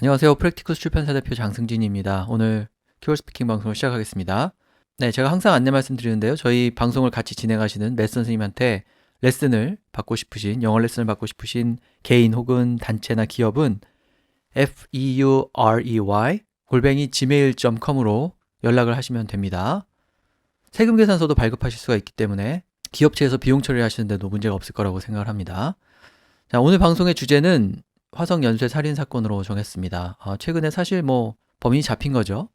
안녕하세요. 프랙티쿠스 출판사 대표 장승진입니다. 오늘 키워드 스피킹 방송을 시작하겠습니다. 네, 제가 항상 안내 말씀드리는데요. 저희 방송을 같이 진행하시는 레슨 선생님한테 레슨을 받고 싶으신, 영어 레슨을 받고 싶으신 개인 혹은 단체나 기업은 feurey 골뱅이 gmail.com으로 연락을 하시면 됩니다. 세금 계산서도 발급하실 수가 있기 때문에 기업체에서 비용 처리를 하시는데도 문제가 없을 거라고 생각을 합니다. 자, 오늘 방송의 주제는 화성 연쇄 살인 사건으로 정했습니다. 최근에 사실 범인이 잡힌 거죠.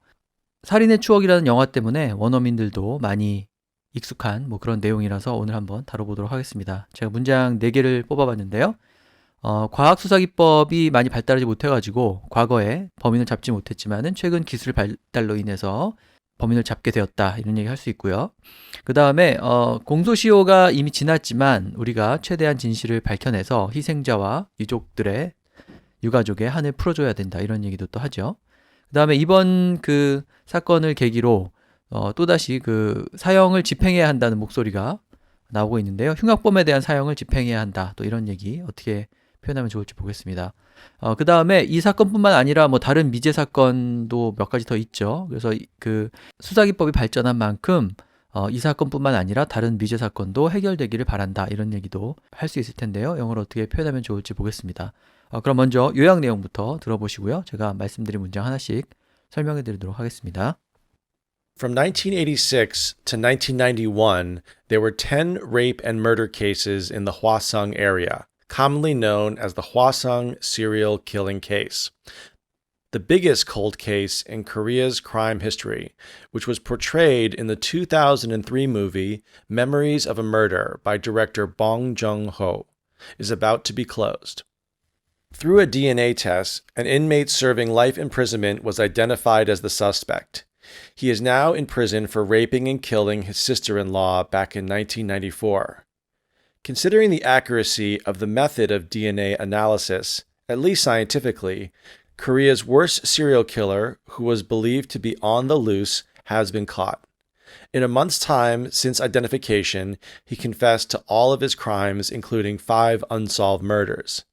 살인의 추억이라는 영화 때문에 원어민들도 많이 익숙한 그런 내용이라서 오늘 한번 다뤄보도록 하겠습니다. 제가 문장 4개를 뽑아봤는데요. 과학수사기법이 많이 발달하지 못해가지고 과거에 범인을 잡지 못했지만은 최근 기술 발달로 인해서 범인을 잡게 되었다, 이런 얘기 할 수 있고요. 그 다음에 공소시효가 이미 지났지만 우리가 최대한 진실을 밝혀내서 희생자와 유가족의 한을 풀어줘야 된다, 이런 얘기도 또 하죠. 그 다음에 이번 그 사건을 계기로 또다시 그 사형을 집행해야 한다는 목소리가 나오고 있는데요. 흉악범에 대한 사형을 집행해야 한다, 또 이런 얘기 어떻게 표현하면 좋을지 보겠습니다. 그 다음에 이 사건뿐만 아니라 다른 미제 사건도 몇 가지 더 있죠. 그래서 그 수사기법이 발전한 만큼 이 사건뿐만 아니라 다른 미제 사건도 해결되기를 바란다, 이런 얘기도 할 수 있을 텐데요. 영어로 어떻게 표현하면 좋을지 보겠습니다. 그럼 먼저 요약 내용부터 들어보시고요. 제가 말씀드린 문장 하나씩 설명해 드리도록 하겠습니다. From 1986 to 1991, there were 10 rape and murder cases in the Hwasong area, commonly known as the Hwasong serial killing case. The biggest cold case in Korea's crime history, which was portrayed in the 2003 movie Memories of a Murder by director Bong Joon-ho, is about to be closed. Through a DNA test, an inmate serving life imprisonment was identified as the suspect. He is now in prison for raping and killing his sister-in-law back in 1994. Considering the accuracy of the method of DNA analysis, at least scientifically, Korea's worst serial killer, who was believed to be on the loose, has been caught. In a month's time since identification, he confessed to all of his crimes, including 5 unsolved murders.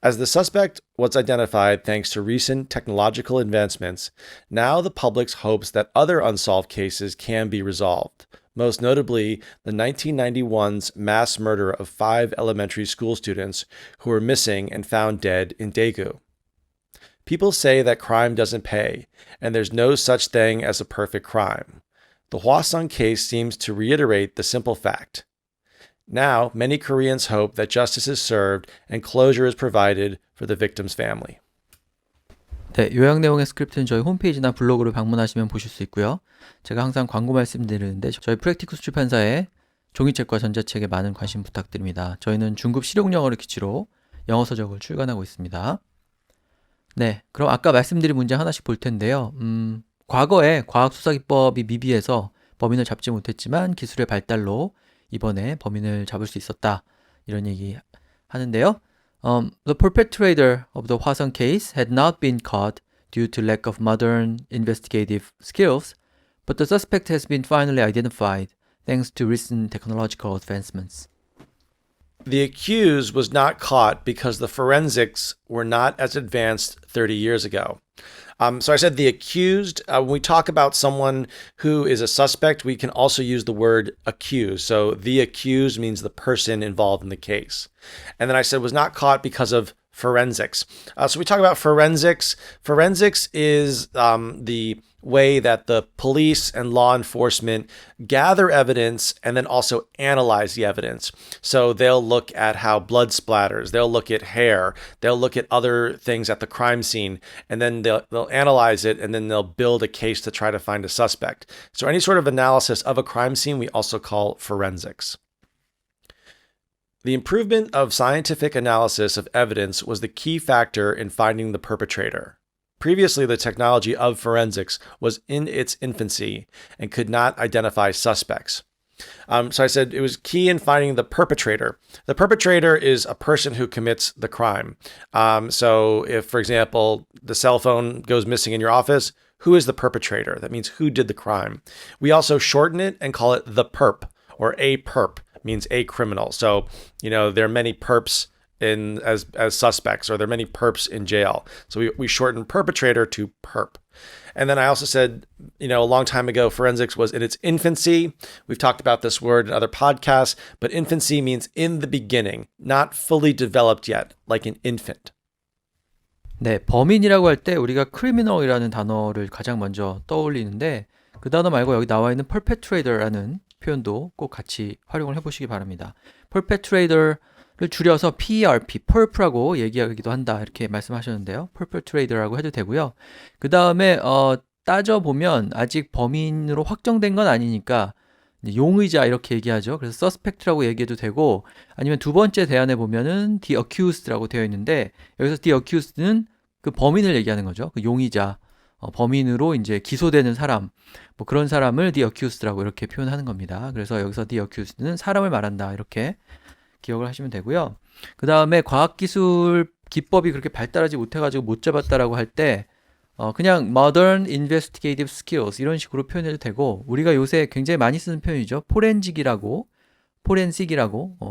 As the suspect was identified thanks to recent technological advancements, now the public's hopes that other unsolved cases can be resolved, most notably the 1991's mass murder of 5 elementary school students who were missing and found dead in Daegu. People say that crime doesn't pay, and there's no such thing as a perfect crime. The Hwasong case seems to reiterate the simple fact. Now, many Koreans hope that justice is served and closure is provided for the victim's family. 네, 요약 내용의 스크립트는 저희 홈페이지나 블로그를 방문하시면 보실 수 있고요. 제가 항상 광고 말씀드리는데 저희 프랙티쿠스 출판사의 종이책과 전자책에 많은 관심 부탁드립니다. 저희는 중급 실용 영어를 기치로 영어 서적을 출간하고 있습니다. 네, 그럼 아까 말씀드린 문장 하나씩 볼 텐데요. 과거에 과학수사기법이 미비해서 범인을 잡지 못했지만 기술의 발달로 이번에 범인을 잡을 수 있었다, 이런 얘기 하는데요. The perpetrator of the Hwasong case had not been caught due to lack of modern investigative skills, but the suspect has been finally identified thanks to recent technological advancements. The accused was not caught because the forensics were not as advanced 30 years ago. So I said the accused, when we talk about someone who is a suspect, we can also use the word accused. So the accused means the person involved in the case. And then I said was not caught because of forensics. So we talk about forensics. Forensics is the way that the police and law enforcement gather evidence and then also analyze the evidence. So they'll look at how blood splatters, they'll look at hair, they'll look at other things at the crime scene, and then they'll analyze it, and then they'll build a case to try to find a suspect. So any sort of analysis of a crime scene we also call forensics. The improvement of scientific analysis of evidence was the key factor in finding the perpetrator. Previously, the technology of forensics was in its infancy and could not identify suspects. So I said it was key in finding the perpetrator. The perpetrator is a person who commits the crime. So if, for example, the cell phone goes missing in your office, who is the perpetrator? That means who did the crime. We also shorten it and call it the perp, or a perp means a criminal. So, there are many perps as suspects, or there are many perps in jail. So we shorten perpetrator to perp. And then I also said, a long time ago, forensics was in its infancy. We've talked about this word in other podcasts, but infancy means in the beginning, not fully developed yet, like an infant. 네, 범인이라고 할 때 우리가 criminal이라는 단어를 가장 먼저 떠올리는데 그 단어 말고 여기 나와 있는 perpetrator라는 표현도 꼭 같이 활용을 해보시기 바랍니다. perpetrator를 줄여서 PERP, perp라고 얘기하기도 한다 이렇게 말씀하셨는데요. perpetrator라고 해도 되고요. 그 다음에 따져보면 아직 범인으로 확정된 건 아니니까 용의자 이렇게 얘기하죠. 그래서 suspect라고 얘기해도 되고 아니면 두 번째 대안에 보면은 the accused라고 되어 있는데 여기서 the accused는 그 범인을 얘기하는 거죠. 그 용의자, 범인으로 이제 기소되는 사람, 뭐 그런 사람을 the accused라고 이렇게 표현하는 겁니다. 그래서 여기서 the accused는 사람을 말한다 이렇게 기억을 하시면 되고요. 그 다음에 과학기술 기법이 그렇게 발달하지 못해가지고 못 잡았다라고 할 때 그냥 modern investigative skills 이런 식으로 표현해도 되고 우리가 요새 굉장히 많이 쓰는 표현이죠. 포렌식이라고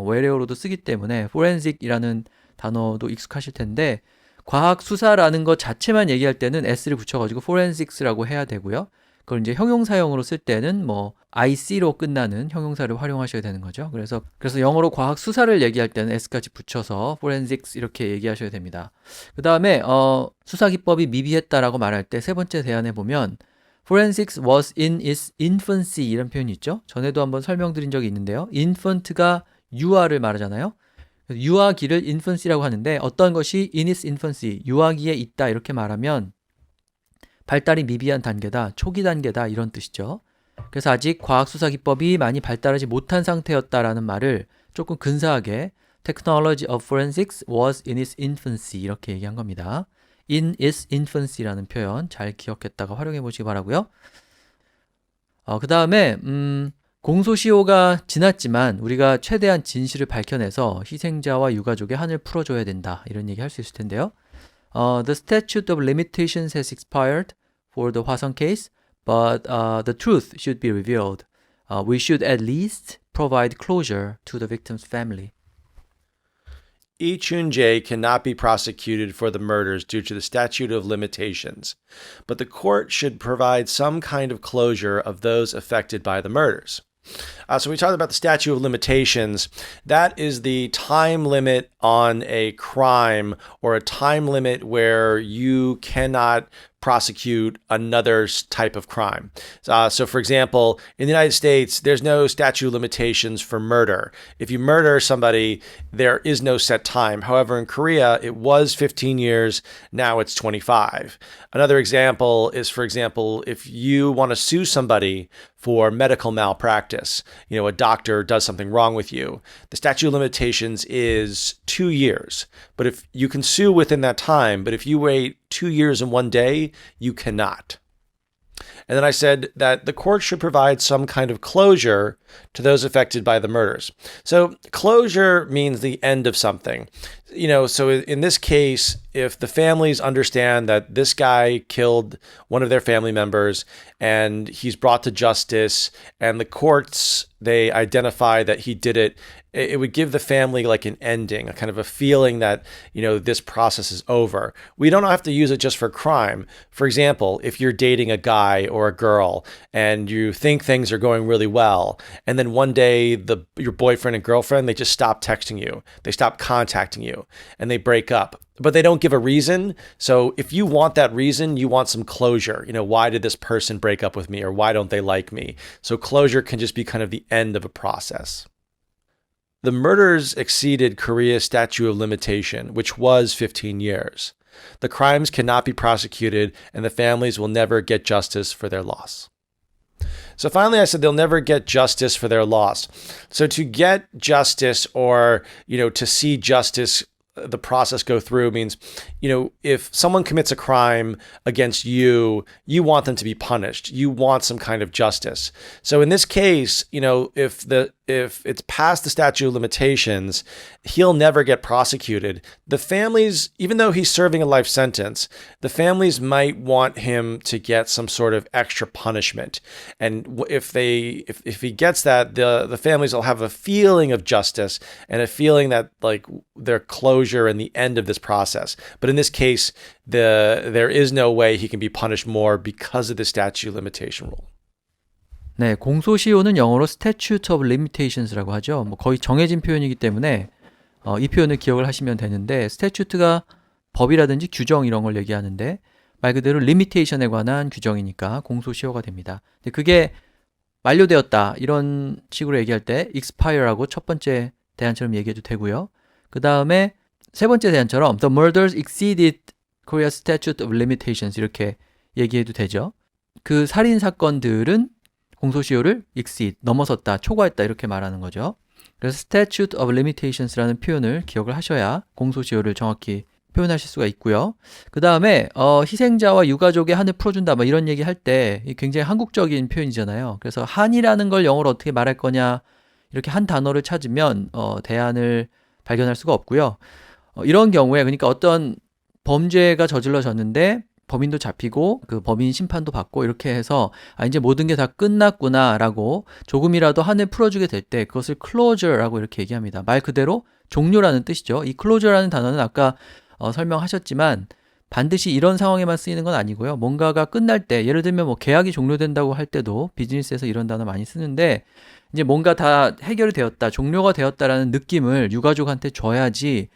외래어로도 쓰기 때문에 forensic이라는 단어도 익숙하실 텐데 과학 수사라는 것 자체만 얘기할 때는 s를 붙여가지고 forensics라고 해야 되고요. 그걸 이제 형용사형으로 쓸 때는 뭐 IC로 끝나는 형용사를 활용하셔야 되는 거죠. 그래서 영어로 과학 수사를 얘기할 때는 s까지 붙여서 forensics 이렇게 얘기하셔야 됩니다. 그 다음에 수사 기법이 미비했다라고 말할 때 세 번째 대안에 보면 forensics was in its infancy 이런 표현이 있죠. 전에도 한번 설명드린 적이 있는데요. infant가 유아를 말하잖아요. 유아기를 infancy라고 하는데 어떤 것이 in its infancy, 유아기에 있다 이렇게 말하면 발달이 미비한 단계다, 초기 단계다 이런 뜻이죠. 그래서 아직 과학수사 기법이 많이 발달하지 못한 상태였다라는 말을 조금 근사하게 Technology of forensics was in its infancy 이렇게 얘기한 겁니다. in its infancy라는 표현 잘 기억했다가 활용해 보시기 바라고요. 그 다음에 공소시효가 지났지만 우리가 최대한 진실을 밝혀내서 희생자와 유가족의 한을 풀어줘야 된다 이런 얘기 할 수 있을 텐데요. The statute of limitations has expired for the Hwasong case, but the truth should be revealed. We should at least provide closure to the victim's family. Lee Chun-jae cannot be prosecuted for the murders due to the statute of limitations, but the court should provide some kind of closure of those affected by the murders. So we talked about the statute of limitations. That is the time limit on a crime or a time limit where you cannot prosecute another type of crime. So for example, in the United States, there's no statute of limitations for murder. If you murder somebody, there is no set time. However, in Korea, it was 15 years. Now it's 25. Another example is, for example, if you want to sue somebody for medical malpractice, a doctor does something wrong with you, the statute of limitations is 2 years. But if you can sue within that time, but if you wait 2 years and 1 day, you cannot. And then I said that the court should provide some kind of closure to those affected by the murders. So closure means the end of something. So in this case, if the families understand that this guy killed one of their family members and he's brought to justice and the courts, they identify that he did it, it would give the family like an ending, a kind of a feeling that, this process is over. We don't have to use it just for crime. For example, if you're dating a guy or a girl and you think things are going really well, and then one day your boyfriend and girlfriend, they just stop texting you, they stop contacting you, and they break up. But they don't give a reason. So if you want that reason, you want some closure. Why did this person break up with me, or why don't they like me? So closure can just be kind of the end of a process. The murders exceeded Korea's statute of limitation, which was 15 years. The crimes cannot be prosecuted, and the families will never get justice for their loss. So finally, I said they'll never get justice for their loss. So to get justice, or, to see justice, the process go through means, if someone commits a crime against you, you want them to be punished. You want some kind of justice. So in this case, if the if it's past the statute of limitations, he'll never get prosecuted. The families, even though he's serving a life sentence, the families might want him to get some sort of extra punishment. And if he gets that, the families will have a feeling of justice and a feeling that like their closure and the end of this process. But in this case, there is no way he can be punished more because of the statute of limitation rule. 네, 공소시효는 영어로 statute of limitations라고 하죠. 뭐 거의 정해진 표현이기 때문에 이 표현을 기억을 하시면 되는데 statute가 법이라든지 규정 이런 걸 얘기하는데 말 그대로 limitation에 관한 규정이니까 공소시효가 됩니다. 근데 그게 만료되었다 이런 식으로 얘기할 때 expire하고 첫 번째 대안처럼 얘기해도 되고요. 그 다음에 세 번째 대안처럼 the murders exceeded Korea's statute of limitations 이렇게 얘기해도 되죠. 그 살인 사건들은 공소시효를 exceed, 넘어섰다, 초과했다 이렇게 말하는 거죠. 그래서 statute of limitations라는 표현을 기억을 하셔야 공소시효를 정확히 표현하실 수가 있고요. 그 다음에 희생자와 유가족의 한을 풀어준다 뭐 이런 얘기 할 때 굉장히 한국적인 표현이잖아요. 그래서 한이라는 걸 영어로 어떻게 말할 거냐 이렇게 한 단어를 찾으면 대안을 발견할 수가 없고요. 이런 경우에 그러니까 어떤 범죄가 저질러졌는데 범인도 잡히고 그 범인 심판도 받고 이렇게 해서 이제 모든 게 다 끝났구나라고 조금이라도 한을 풀어주게 될 때 그것을 closure라고 이렇게 얘기합니다. 말 그대로 종료라는 뜻이죠. 이 closure라는 단어는 아까 설명하셨지만 반드시 이런 상황에만 쓰이는 건 아니고요. 뭔가가 끝날 때 예를 들면 뭐 계약이 종료된다고 할 때도 비즈니스에서 이런 단어 많이 쓰는데 이제 뭔가 다 해결이 되었다, 종료가 되었다라는 느낌을 유가족한테 줘야지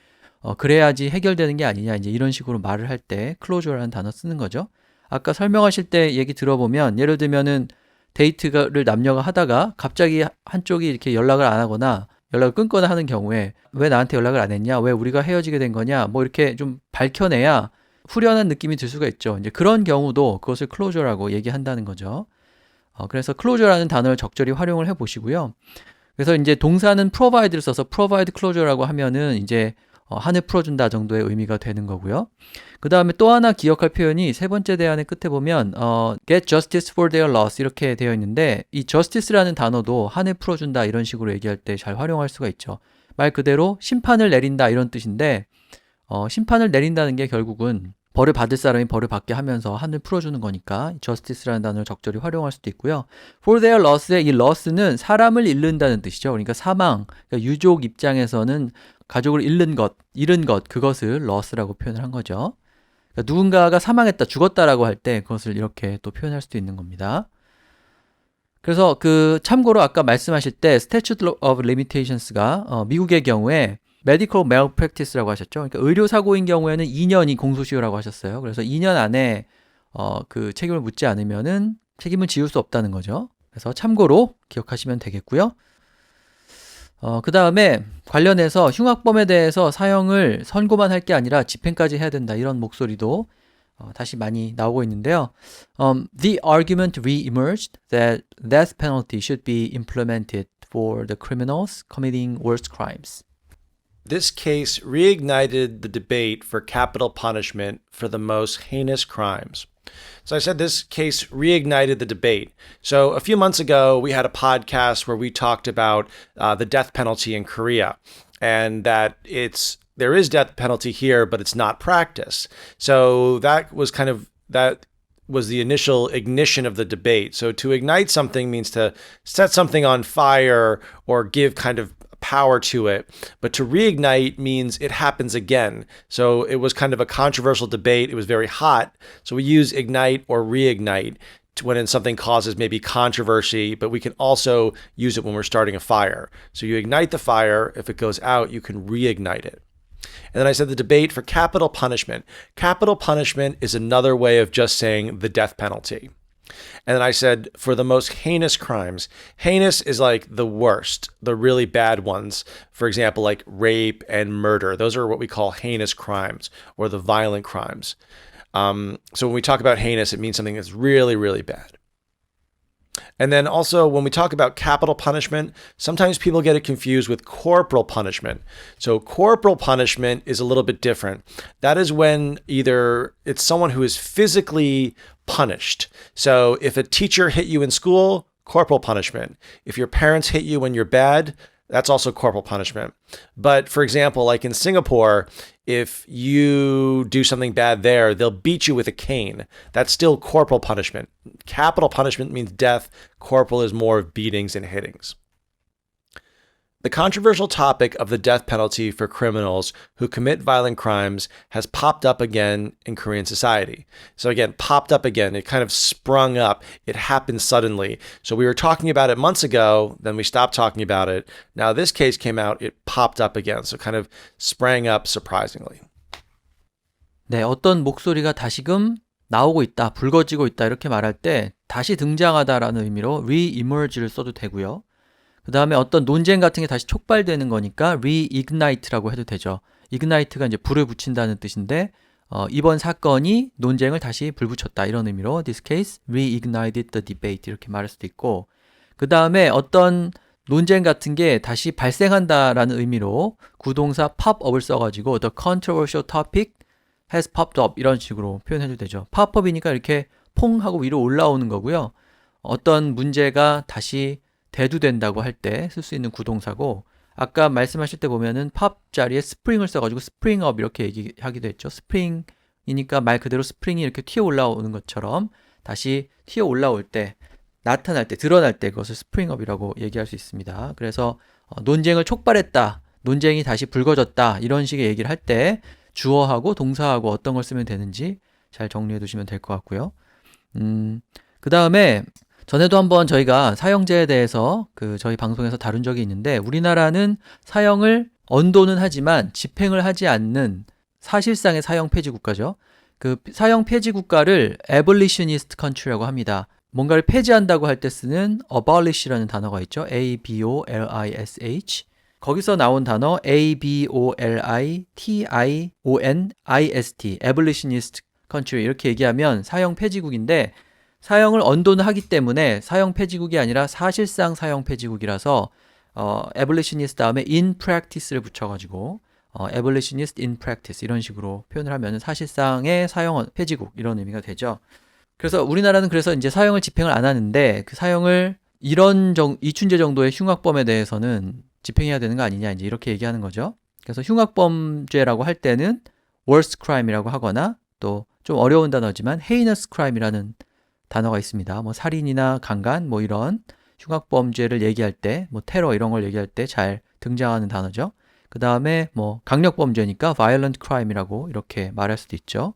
그래야지 해결되는 게 아니냐 이제 이런 식으로 말을 할 때 closure라는 단어 쓰는 거죠. 아까 설명하실 때 얘기 들어보면 예를 들면은 데이트를 남녀가 하다가 갑자기 한쪽이 이렇게 연락을 안 하거나 연락을 끊거나 하는 경우에 왜 나한테 연락을 안 했냐, 왜 우리가 헤어지게 된 거냐, 뭐 이렇게 좀 밝혀내야 후련한 느낌이 들 수가 있죠. 이제 그런 경우도 그것을 closure라고 얘기한다는 거죠. 그래서 closure라는 단어를 적절히 활용을 해 보시고요. 그래서 이제 동사는 provide를 써서 provide closure라고 하면은 이제 한을 풀어준다 정도의 의미가 되는 거고요. 그 다음에 또 하나 기억할 표현이 세 번째 대안의 끝에 보면 get justice for their loss 이렇게 되어 있는데 이 justice라는 단어도 한을 풀어준다 이런 식으로 얘기할 때 잘 활용할 수가 있죠. 말 그대로 심판을 내린다 이런 뜻인데 심판을 내린다는 게 결국은 벌을 받을 사람이 벌을 받게 하면서 한을 풀어주는 거니까 justice라는 단어를 적절히 활용할 수도 있고요. for their loss의 이 loss는 사람을 잃는다는 뜻이죠. 그러니까 사망, 그러니까 유족 입장에서는 가족을 잃은 것, 그것을 loss라고 표현을 한 거죠. 그러니까 누군가가 사망했다, 죽었다라고 할 때 그것을 이렇게 또 표현할 수도 있는 겁니다. 그래서 참고로 아까 말씀하실 때 statute of limitations가 미국의 경우에 medical malpractice라고 하셨죠. 그러니까 의료사고인 경우에는 2년이 공소시효라고 하셨어요. 그래서 2년 안에 그 책임을 묻지 않으면은 책임을 지울 수 없다는 거죠. 그래서 참고로 기억하시면 되겠고요. 그 다음에 관련해서 흉악범에 대해서 사형을 선고만 할 게 아니라 집행까지 해야 된다 이런 목소리도 다시 많이 나오고 있는데요. The argument re-emerged that death penalty should be implemented for the criminals committing worst crimes. This case reignited the debate for capital punishment for the most heinous crimes. So I said this case reignited the debate. So a few months ago, we had a podcast where we talked about the death penalty in Korea and that there is death penalty here, but it's not practiced. So that was the initial ignition of the debate. So to ignite something means to set something on fire or give kind of power to it, but to reignite means it happens again. So it was kind of a controversial debate. It was very hot. So we use ignite or reignite when something causes maybe controversy, but we can also use it when we're starting a fire. So you ignite the fire. If it goes out, you can reignite it. And then I said the debate for capital punishment. Capital punishment is another way of just saying the death penalty. And then I said, for the most heinous crimes, heinous is like the worst, the really bad ones. For example, like rape and murder. Those are what we call heinous crimes or the violent crimes. So when we talk about heinous, it means something that's really, really bad. And then also when we talk about capital punishment, sometimes people get it confused with corporal punishment. So corporal punishment is a little bit different. That is when either it's someone who is physically punished. So if a teacher hit you in school, corporal punishment. If your parents hit you when you're bad, that's also corporal punishment. But for example, like in Singapore, if you do something bad there, they'll beat you with a cane. That's still corporal punishment. Capital punishment means death. Corporal is more of beatings and hittings. The controversial topic of the death penalty for criminals who commit violent crimes has popped up again in Korean society. So again, popped up again. It kind of sprung up. It happened suddenly. So we were talking about it months ago, then we stopped talking about it. Now this case came out, it popped up again. So kind of sprang up surprisingly. 네, 어떤 목소리가 다시금 나오고 있다, 불거지고 있다 이렇게 말할 때 다시 등장하다라는 의미로 re-emerge를 써도 되고요. 그 다음에 어떤 논쟁 같은 게 다시 촉발되는 거니까 reignite라고 해도 되죠. ignite가 이제 불을 붙인다는 뜻인데 이번 사건이 논쟁을 다시 불붙였다 이런 의미로 this case reignited the debate 이렇게 말할 수도 있고 그 다음에 어떤 논쟁 같은 게 다시 발생한다라는 의미로 구동사 pop up을 써가지고 the controversial topic has popped up 이런 식으로 표현해도 되죠. pop up이니까 이렇게 퐁 하고 위로 올라오는 거고요. 어떤 문제가 다시 대두된다고 할 때 쓸 수 있는 구동사고 아까 말씀하실 때 보면은 pop 자리에 spring을 써가지고 spring up 이렇게 얘기하기도 했죠. spring이니까 말 그대로 spring이 이렇게 튀어 올라오는 것처럼 다시 튀어 올라올 때 나타날 때 드러날 때 그것을 spring up이라고 얘기할 수 있습니다. 그래서 논쟁을 촉발했다, 논쟁이 다시 불거졌다 이런 식의 얘기를 할 때 주어하고 동사하고 어떤 걸 쓰면 되는지 잘 정리해 두시면 될 것 같고요. 그 다음에 전에도 한번 저희가 사형제에 대해서 저희 방송에서 다룬 적이 있는데 우리나라는 사형을 언도는 하지만 집행을 하지 않는 사실상의 사형 폐지 국가죠. 그 사형 폐지 국가를 abolitionist country라고 합니다. 뭔가를 폐지한다고 할 때 쓰는 abolish라는 단어가 있죠. A-B-O-L-I-S-H 거기서 나온 단어 A-B-O-L-I-T-I-O-N-I-S-T abolitionist country 이렇게 얘기하면 사형 폐지국인데 사형을 언도는 하기 때문에 사형 폐지국이 아니라 사실상 사형 폐지국이라서 abolitionist 다음에 in practice를 붙여가지고 abolitionist in practice 이런 식으로 표현을 하면 사실상의 사형 폐지국 이런 의미가 되죠. 그래서 우리나라는 그래서 이제 사형을 집행을 안 하는데 그 사형을 이춘재 정도의 흉악범에 대해서는 집행해야 되는 거 아니냐 이제 이렇게 얘기하는 거죠. 그래서 흉악범죄라고 할 때는 worst crime이라고 하거나 또 좀 어려운 단어지만 heinous crime이라는 단어가 있습니다. 뭐 살인이나 강간 뭐 이런 흉악범죄를 얘기할 때 뭐 테러 이런 걸 얘기할 때 잘 등장하는 단어죠. 그 다음에 뭐 강력범죄니까 violent crime이라고 이렇게 말할 수도 있죠.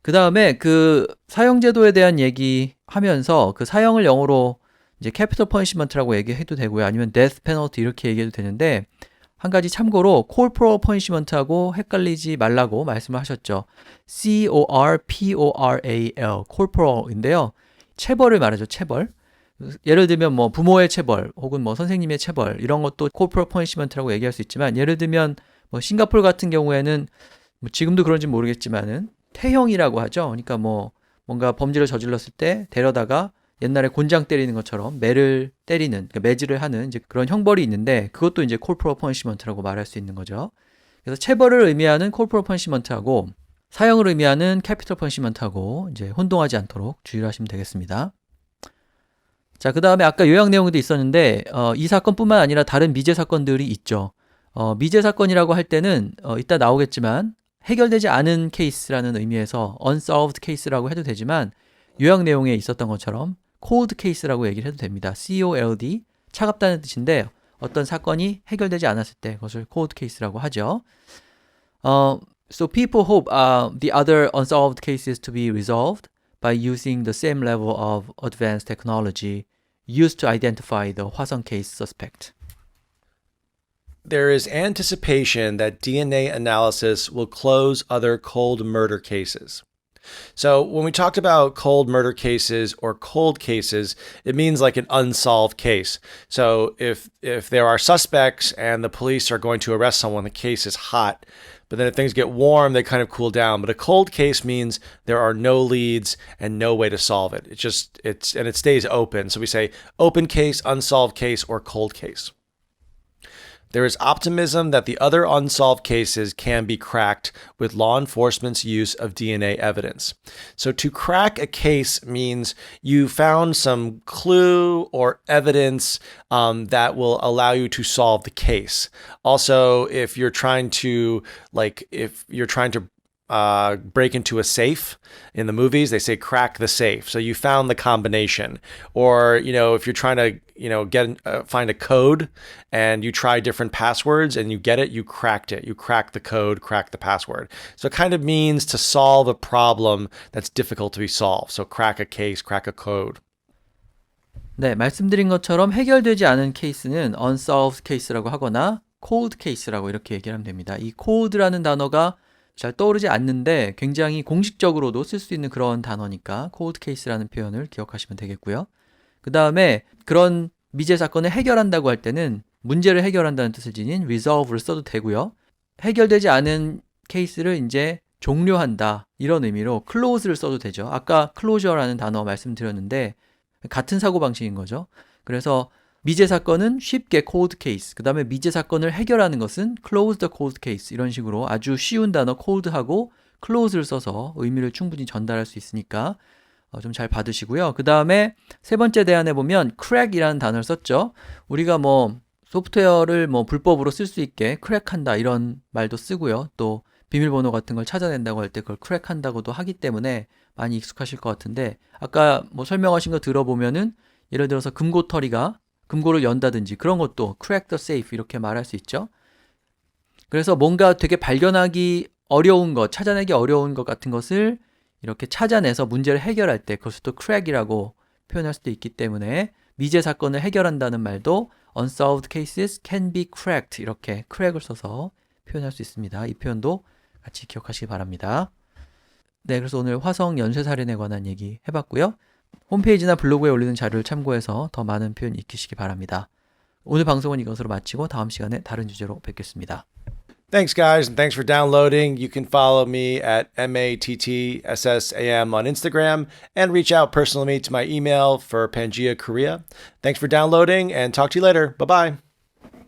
그 다음에 그 사형제도에 대한 얘기하면서 그 사형을 영어로 이제 capital punishment라고 얘기해도 되고요. 아니면 death penalty 이렇게 얘기해도 되는데 한 가지 참고로 corporal punishment하고 헷갈리지 말라고 말씀을 하셨죠. C-O-R-P-O-R-A-L corporal인데요. 체벌을 말하죠. 체벌. 예를 들면 뭐 부모의 체벌 혹은 뭐 선생님의 체벌 이런 것도 corporal punishment라고 얘기할 수 있지만 예를 들면 뭐 싱가포르 같은 경우에는 뭐 지금도 그런지 모르겠지만은 태형이라고 하죠. 그러니까 뭐 뭔가 범죄를 저질렀을 때 데려다가 옛날에 곤장 때리는 것처럼 매를 때리는, 그러니까 매질을 하는 이제 그런 형벌이 있는데 그것도 이제 corporal punishment라고 말할 수 있는 거죠. 그래서 체벌을 의미하는 corporal punishment하고 사형을 의미하는 capital punishment하고 이제 혼동하지 않도록 주의를 하시면 되겠습니다. 자, 그 다음에 아까 요약 내용도 있었는데 이 사건뿐만 아니라 다른 미제 사건들이 있죠. 미제 사건이라고 할 때는 이따 나오겠지만 해결되지 않은 케이스라는 의미에서 unsolved case라고 해도 되지만 요약 내용에 있었던 것처럼 cold case라고 얘기를 해도 됩니다. COLD, 차갑다는 뜻인데 어떤 사건이 해결되지 않았을 때 그것을 cold case라고 하죠. So people hope the other unsolved cases to be resolved by using the same level of advanced technology used to identify the Hwasong case suspect. There is anticipation that DNA analysis will close other cold murder cases. So when we talked about cold murder cases or cold cases, it means like an unsolved case. So if there are suspects and the police are going to arrest someone, the case is hot. But then if things get warm, they kind of cool down. But a cold case means there are no leads and no way to solve it. And it stays open. So we say open case, unsolved case, or cold case. There is optimism that the other unsolved cases can be cracked with law enforcement's use of DNA evidence. So to crack a case means you found some clue or evidence that will allow you to solve the case. Also, if you're trying to break into a safe in the movies, they say crack the safe. So you found the combination. Or, if you're trying to, find a code and you try different passwords and you get it, you cracked it. You crack the code, crack the password. So it kind of means to solve a problem that's difficult to be solved. So crack a case, crack a code. 네, 말씀드린 것처럼 해결되지 않은 케이스는 unsolved case라고 하거나 cold case라고 이렇게 얘기를 하면 됩니다. 이 cold라는 단어가 잘 떠오르지 않는데 굉장히 공식적으로도 쓸 수 있는 그런 단어니까 cold case라는 표현을 기억하시면 되겠고요. 그 다음에 그런 미제 사건을 해결한다고 할 때는 문제를 해결한다는 뜻을 지닌 resolve를 써도 되고요. 해결되지 않은 케이스를 이제 종료한다 이런 의미로 close를 써도 되죠. 아까 closure라는 단어 말씀드렸는데 같은 사고방식인 거죠. 그래서 미제 사건은 쉽게 cold case, 그 다음에 미제 사건을 해결하는 것은 close the cold case 이런 식으로 아주 쉬운 단어 cold하고 close를 써서 의미를 충분히 전달할 수 있으니까 좀 잘 받으시고요. 그 다음에 세 번째 대안에 보면 crack이라는 단어를 썼죠. 우리가 소프트웨어를 불법으로 쓸 수 있게 crack한다 이런 말도 쓰고요. 또 비밀번호 같은 걸 찾아낸다고 할 때 그걸 crack한다고도 하기 때문에 많이 익숙하실 것 같은데 아까 설명하신 거 들어보면은 예를 들어서 금고털이가 금고를 연다든지 그런 것도 crack the safe 이렇게 말할 수 있죠. 그래서 뭔가 되게 발견하기 어려운 것, 찾아내기 어려운 것 같은 것을 이렇게 찾아내서 문제를 해결할 때 그것을 또 crack이라고 표현할 수도 있기 때문에 미제 사건을 해결한다는 말도 unsolved cases can be cracked 이렇게 crack을 써서 표현할 수 있습니다. 이 표현도 같이 기억하시기 바랍니다. 네, 그래서 오늘 화성 연쇄살인에 관한 얘기 해봤고요. 홈페이지나 블로그에 올리는 자료를 참고해서 더 많은 표현 익히시기 바랍니다. 오늘 방송은 이것으로 마치고 다음 시간에 다른 주제로 뵙겠습니다. Thanks, guys, and thanks for downloading. You can follow me at MATTSSAM on Instagram and reach out personally to my email for Pangea Korea. Thanks for downloading and talk to you later. Bye-bye.